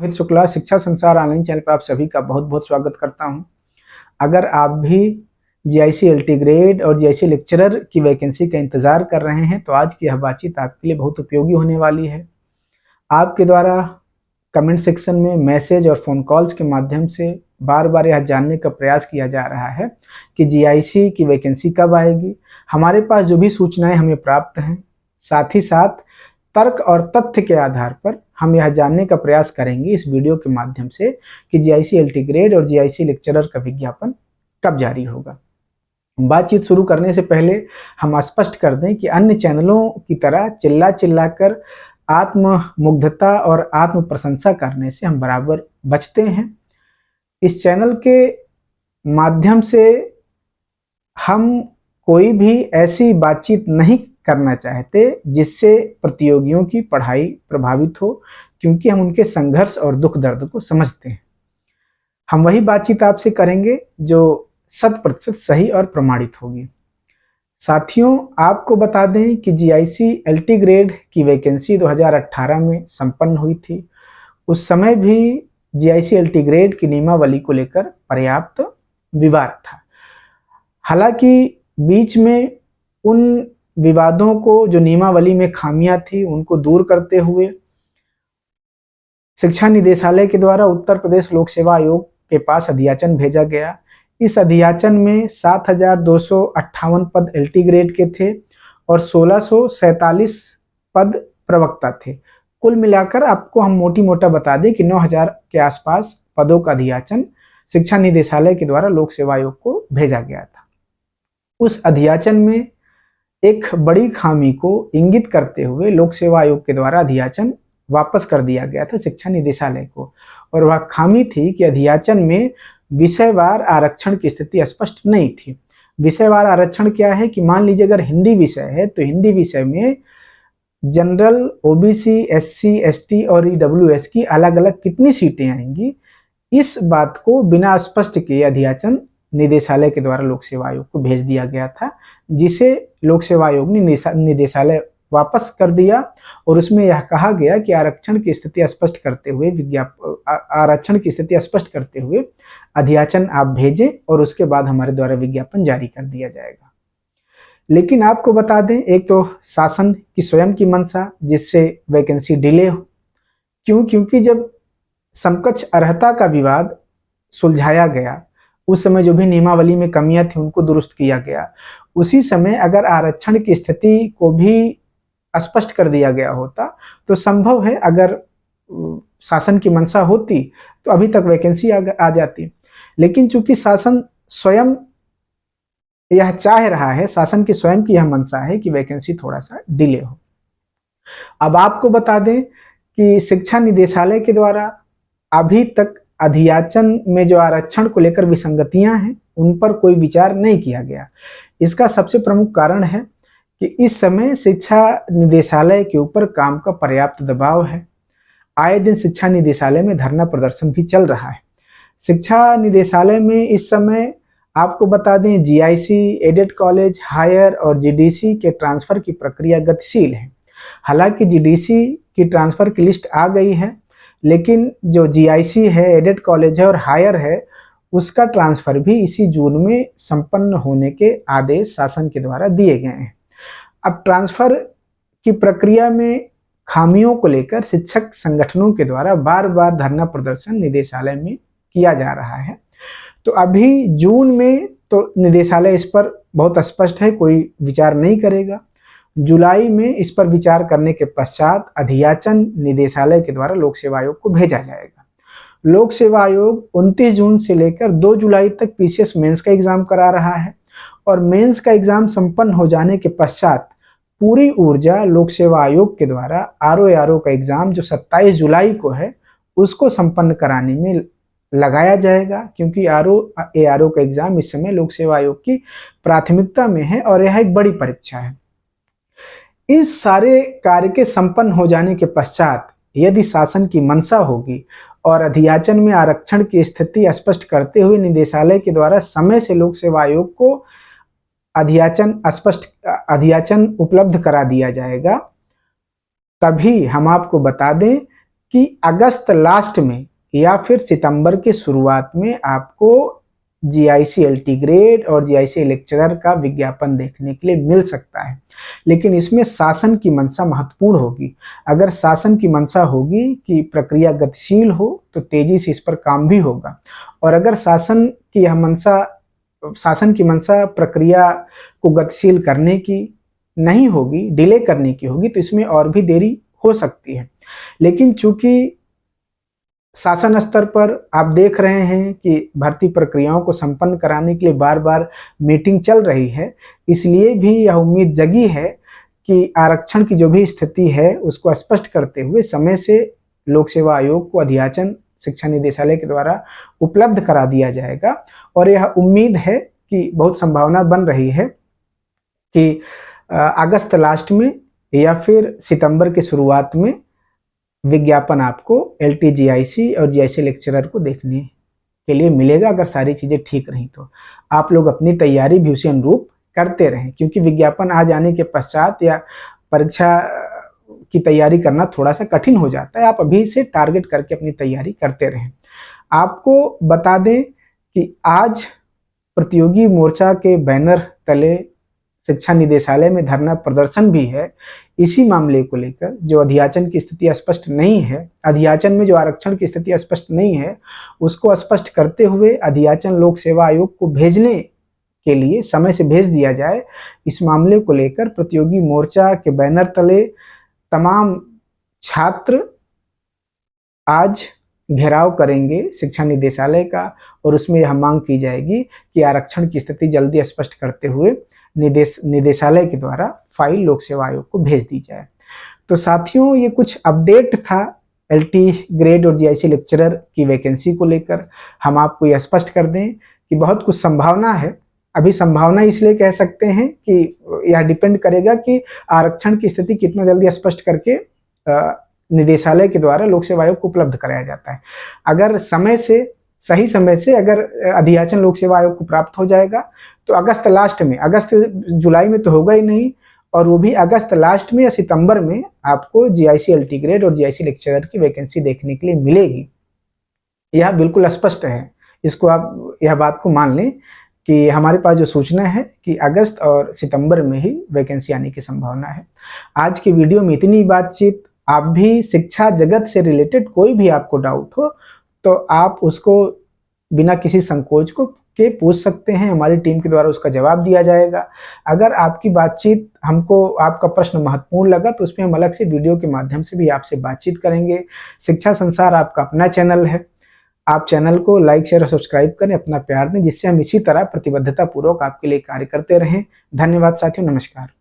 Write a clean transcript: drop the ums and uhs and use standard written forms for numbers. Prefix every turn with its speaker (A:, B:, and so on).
A: रोहित शुक्ला शिक्षा संसार online channel पर आप सभी का बहुत बहुत स्वागत करता हूं। अगर आप भी जीआईसी एलटी ग्रेड और जीआईसी लेक्चरर की वैकेंसी का इंतज़ार कर रहे हैं तो आज की यह बातचीत आपके लिए बहुत उपयोगी होने वाली है। आपके द्वारा कमेंट सेक्शन में मैसेज और फ़ोन कॉल्स के माध्यम से बार बार यह जानने का प्रयास किया जा रहा है कि जीआईसी की वैकेंसी कब आएगी। हमारे पास जो भी सूचनाएं हमें प्राप्त हैं, साथ ही साथ तर्क और तथ्य के आधार पर हम यह जानने का प्रयास करेंगे इस वीडियो के माध्यम से कि जीआईसी एलटी ग्रेड और जीआईसी लेक्चरर का विज्ञापन कब जारी होगा। बातचीत शुरू करने से पहले हम स्पष्ट कर दें कि अन्य चैनलों की तरह चिल्ला चिल्ला कर आत्ममुग्धता और आत्म प्रशंसा करने से हम बराबर बचते हैं। इस चैनल के माध्यम से हम कोई भी ऐसी बातचीत नहीं करना चाहते जिससे प्रतियोगियों की पढ़ाई प्रभावित हो, क्योंकि हम उनके संघर्ष और दुख दर्द को समझते हैं। हम वही बातचीत आपसे करेंगे जो 100% सही और प्रमाणित होगी। साथियों, आपको बता दें कि जीआईसी एलटी ग्रेड की वैकेंसी 2018 में संपन्न हुई थी। उस समय भी जीआईसी एलटी ग्रेड की नियमावली को लेकर पर्याप्त विवाद था। हालांकि बीच में उन विवादों को, जो नियमावली में खामियां थी, उनको दूर करते हुए शिक्षा निदेशालय के द्वारा उत्तर प्रदेश लोक सेवा आयोग के पास अधियाचन भेजा गया। इस अधियाचन में 7,258 पद एलटी ग्रेड के थे और 1,647 पद प्रवक्ता थे। कुल मिलाकर आपको हम मोटी मोटा बता दें कि 9,000 के आसपास पदों का अधियाचन शिक्षा निदेशालय के द्वारा लोक सेवा आयोग को भेजा गया था। उस अधियाचन में एक बड़ी खामी को इंगित करते हुए लोक सेवा आयोग के द्वारा अधियाचन वापस कर दिया गया था शिक्षा निदेशालय को, और वह खामी थी कि अधियाचन में विषयवार आरक्षण की स्थिति स्पष्ट नहीं थी। विषयवार आरक्षण क्या है कि मान लीजिए अगर हिंदी विषय है तो हिंदी विषय में जनरल, ओबीसी, एससी, एसटी और ईडब्ल्यूएस की अलग अलग कितनी सीटें आएंगी, इस बात को बिना स्पष्ट किए अधियाचन निदेशालय के द्वारा लोक सेवा आयोग को भेज दिया गया था, जिसे लोक सेवा आयोग ने निदेशालय वापस कर दिया। और उसमें यह कहा गया कि आरक्षण की स्थिति स्पष्ट करते हुए अधियाचन आप भेजें और उसके बाद हमारे द्वारा विज्ञापन जारी कर दिया जाएगा। लेकिन आपको बता दें, एक तो शासन की स्वयं की मंशा जिससे वैकेंसी डिले हो, क्योंकि जब समकक्ष अर्हता का विवाद सुलझाया गया, उस समय जो भी नियमावली में कमियां थी उनको दुरुस्त किया गया। उसी समय अगर आरक्षण की स्थिति को भी स्पष्ट कर दिया गया होता तो संभव है, अगर शासन की मंशा होती तो अभी तक वैकेंसी आ जाती। लेकिन चूंकि शासन स्वयं यह चाह रहा है, शासन की स्वयं की यह मंशा है कि वैकेंसी थोड़ा सा डिले हो। अब आपको बता दें कि शिक्षा निदेशालय के द्वारा अभी तक अधियाचन में जो आरक्षण को लेकर विसंगतियां हैं उन पर कोई विचार नहीं किया गया। इसका सबसे प्रमुख कारण है कि इस समय शिक्षा निदेशालय के ऊपर काम का पर्याप्त दबाव है। आए दिन शिक्षा निदेशालय में धरना प्रदर्शन भी चल रहा है। शिक्षा निदेशालय में इस समय आपको बता दें, जीआईसी, एडेड कॉलेज, हायर और जीडीसी के ट्रांसफर की प्रक्रिया गतिशील है। हालांकि जीडीसी की ट्रांसफर की लिस्ट आ गई है, लेकिन जो जीआईसी है, एडेड कॉलेज है और हायर है, उसका ट्रांसफर भी इसी जून में संपन्न होने के आदेश शासन के द्वारा दिए गए हैं। अब ट्रांसफर की प्रक्रिया में खामियों को लेकर शिक्षक संगठनों के द्वारा बार बार धरना प्रदर्शन निदेशालय में किया जा रहा है। तो अभी जून में तो निदेशालय इस पर बहुत स्पष्ट है, कोई विचार नहीं करेगा। जुलाई में इस पर विचार करने के पश्चात अधियाचन निदेशालय के द्वारा लोक सेवा आयोग को भेजा जाएगा। लोक सेवा आयोग 29 जून से लेकर 2 जुलाई तक पीसीएस मेंस का एग्जाम करा रहा है, और मेंस का एग्जाम संपन्न हो जाने के पश्चात पूरी ऊर्जा लोक सेवा आयोग के द्वारा आरओ का एग्जाम जो 27 जुलाई को है उसको संपन्न कराने में लगाया जाएगा, क्योंकि आरओ का एग्जाम इस समय लोक सेवा आयोग की प्राथमिकता में है और यह एक बड़ी परीक्षा है। इस सारे कार्य के संपन्न हो जाने के पश्चात यदि शासन की मंशा होगी और अधियाचन में आरक्षण की स्थिति स्पष्ट करते हुए निदेशालय के द्वारा समय से लोक सेवा आयोग को अधियाचन उपलब्ध करा दिया जाएगा, तभी हम आपको बता दें कि अगस्त लास्ट में या फिर सितंबर के शुरुआत में आपको जीआईसी एलटी ग्रेड और जीआईसी लेक्चरर का विज्ञापन देखने के लिए मिल सकता है। लेकिन इसमें शासन की मंशा महत्वपूर्ण होगी। अगर शासन की मंशा होगी कि प्रक्रिया गतिशील हो तो तेजी से इस पर काम भी होगा, और अगर शासन की मंशा प्रक्रिया को गतिशील करने की नहीं होगी, डिले करने की होगी, तो इसमें और भी देरी हो सकती है। लेकिन चूंकि शासन स्तर पर आप देख रहे हैं कि भर्ती प्रक्रियाओं को संपन्न कराने के लिए बार बार मीटिंग चल रही है, इसलिए भी यह उम्मीद जगी है कि आरक्षण की जो भी स्थिति है उसको स्पष्ट करते हुए समय से लोक सेवा आयोग को अध्याचन शिक्षा निदेशालय के द्वारा उपलब्ध करा दिया जाएगा। और यह उम्मीद है कि बहुत संभावना बन रही है कि अगस्त लास्ट में या फिर सितंबर के शुरुआत में विज्ञापन आपको एलटी जीआईसी और जीआईसी लेक्चरर को देखने के लिए मिलेगा। अगर सारी चीज़ें ठीक रही तो आप लोग अपनी तैयारी भी उसी अनुरूप करते रहें, क्योंकि विज्ञापन आ जाने के पश्चात या परीक्षा की तैयारी करना थोड़ा सा कठिन हो जाता है। आप अभी से टारगेट करके अपनी तैयारी करते रहें। आपको बता दें कि आज प्रतियोगी मोर्चा के बैनर तले शिक्षा निदेशालय में धरना प्रदर्शन भी है, इसी मामले को लेकर। जो अध्याचन की स्थिति स्पष्ट नहीं है, अध्याचन में जो आरक्षण की स्थिति स्पष्ट नहीं है, उसको स्पष्ट करते हुए अध्याचन लोक सेवा आयोग को भेजने के लिए समय से भेज दिया जाए। इस मामले को लेकर प्रतियोगी मोर्चा के बैनर तले तमाम छात्र आज घेराव करेंगे शिक्षा निदेशालय का, और उसमें यह मांग की जाएगी कि आरक्षण की स्थिति जल्दी स्पष्ट करते हुए निदेशालय के द्वारा फाइल लोक सेवा आयोग को भेज दी जाए। तो साथियों, ये कुछ अपडेट था एलटी ग्रेड और जीआईसी लेक्चरर की वैकेंसी को लेकर। हम आपको यह स्पष्ट कर दें कि बहुत कुछ संभावना है। अभी संभावना इसलिए कह सकते हैं कि यह डिपेंड करेगा कि आरक्षण की स्थिति कितना जल्दी स्पष्ट करके निदेशालय के द्वारा लोक सेवा आयोग को उपलब्ध कराया जाता है। अगर सही समय से अगर अध्याचन लोक सेवा आयोग को प्राप्त हो जाएगा तो अगस्त लास्ट में, अगस्त जुलाई में तो होगा ही नहीं, और वो भी अगस्त लास्ट में या सितंबर में आपको जीआईसी एलटी ग्रेड और जीआईसी लेक्चरर की वैकेंसी देखने के लिए मिलेगी। यह बिल्कुल स्पष्ट है, इसको आप यह बात को मान लें कि हमारे पास जो सूचना है कि अगस्त और सितंबर में ही वैकेंसी आने की संभावना है। आज की वीडियो में इतनी बातचीत। आप भी शिक्षा जगत से रिलेटेड कोई भी आपको डाउट हो तो आप उसको बिना किसी संकोच के पूछ सकते हैं, हमारी टीम के द्वारा उसका जवाब दिया जाएगा। अगर आपकी बातचीत हमको, आपका प्रश्न महत्वपूर्ण लगा तो उसमें हम अलग से वीडियो के माध्यम से भी आपसे बातचीत करेंगे। शिक्षा संसार आपका अपना चैनल है, आप चैनल को लाइक शेयर और सब्सक्राइब करें, अपना प्यार दें, जिससे हम इसी तरह प्रतिबद्धता पूर्वक आपके लिए कार्य करते रहें। धन्यवाद साथियों, नमस्कार।